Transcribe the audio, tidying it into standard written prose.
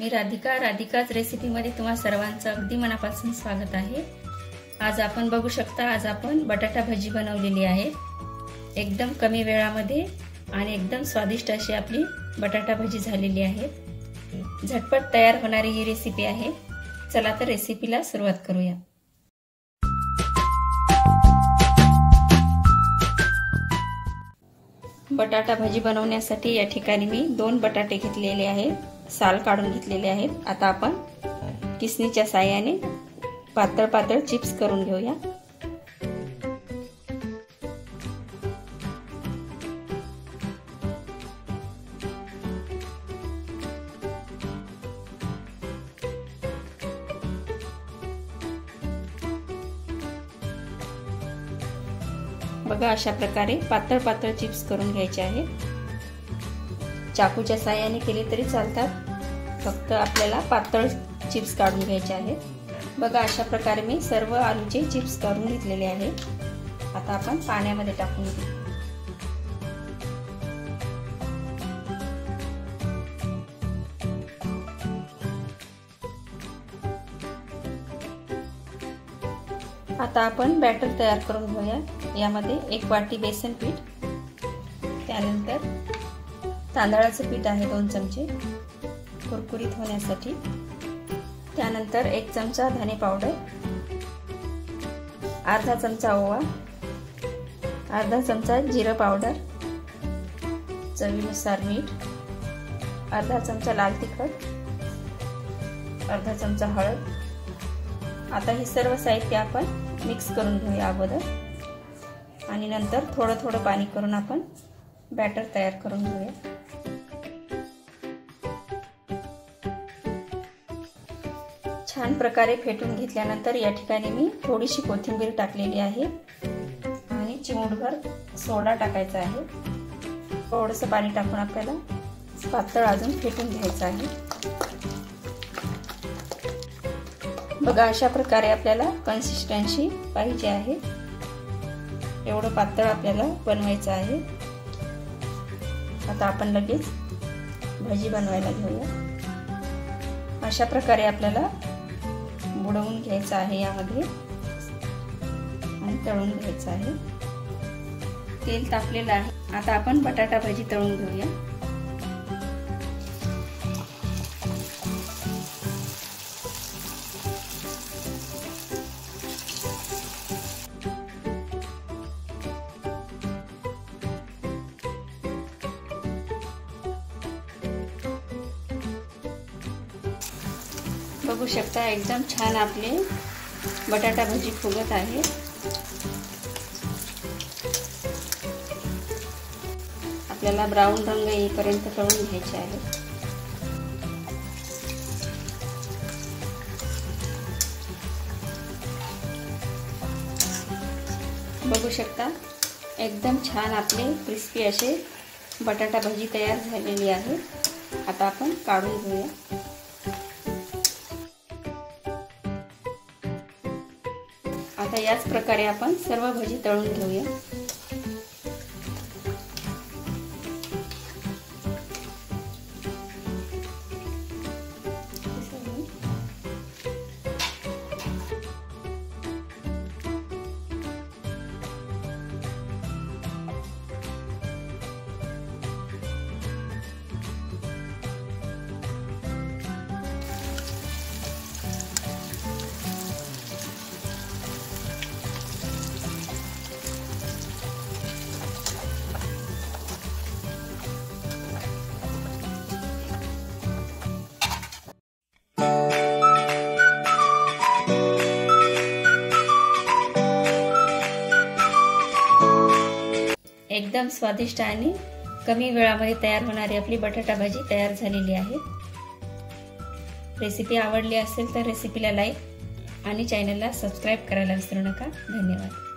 मी राधिकाच रेसिपीमध्ये तुम्हा सर्वांचं अगदी मनापासून स्वागत आहे। आज आपण बघू शकता, आज आपण बटाटा भजी बनवलेली आहे। एकदम कमी वेळामध्ये आणि एकदम स्वादिष्ट अशी आपली बटाटा भजी झालेली आहे। झटपट तयार होणारी ही रेसिपी आहे। चला तर रेसिपीला सुरुवात करूया। बटाटा भजी बनवण्यासाठी या ठिकाणी मी 2 बटाटे घेतलेले आहेत, साल काढून घेतलेले आहेत। आता आपण किसणीच्या साहाय्याने पातळ पातळ चिप्स करून घेऊया। बघा, अशा प्रकारे पातळ पातळ चिप्स करून घ्यायचे आहेत। चाकूच्या साहाय्याने केले तरी चालतात, फक्त आपल्याला पातळ चिप्स काढून घ्यायचे आहेत। बघा, अशा प्रकारे मी सर्व आलूचे चिप्स काढून घेतलेले आहेत। आता आपण पाण्यामध्ये टाकून घेऊ। आता आपण बॅटर तयार करून घेऊया। यामध्ये 1 वाटी बेसन पीठ, त्यानंतर तांदळाचं पीठ आहे 2 चमचे कुरकुरीत होण्यासाठी, त्यानंतर 1 चमचा धने पावडर, अर्धा चमचा ओवा, अर्धा चमचा जिरं पावडर, चवीनुसार मीठ, अर्धा चमचा लाल तिखट, अर्धा चमचा हळद। आता हे सर्व साहित्य आपण मिक्स करून घेऊया अगोदर, आणि नंतर थोडं थोडं पाणी करून आपण बॅटर तयार करून घेऊया। छान प्रकारे फेटून घेतल्यानंतर या ठिकाणी मी थोडीशी कोथिंबीर टाकलेली आहे आणि चिमूटभर सोडा टाकायचा आहे। थोडंसं पाणी टाकून आपल्याला पातळ अजून फेटून घ्यायचं आहे। बघा, अशा प्रकारे आपल्याला कन्सिस्टन्सी पाहिजे आहे, एवढं पातळ आपल्याला बनवायचं आहे। आता आपण लगेच भजी बनवायला घेऊया। अशा प्रकारे आपल्याला बुडवून घ्यायचं आहे यामध्ये आणि तळून घ्यायचं आहे। तेल तापलेलं आहे। आता आपण बटाटा भजी तळून घेऊया। बघू शकता, एकदम छान आपले बटाटा भजी फुगत आहे। आपल्याला ब्राऊन रंग येईपर्यंत तळून घ्यायचे आहे। बघू शकता, एकदम छान आपले क्रिस्पी असे बटाटा भजी तयार झालेली आहे। आता आपण काढून घेऊया। आता याच प्रकारे आपण सर्व भजी तळून घेऊया। एकदम स्वादिष्ट आणि कमी वेळामध्ये तयार होणारी आपली बटाटा भाजी तयार झालेली आहे। रेसिपी आवडली असेल तर रेसिपीला लाईक आणि चॅनलला सबस्क्राईब करायला विसरू नका। धन्यवाद।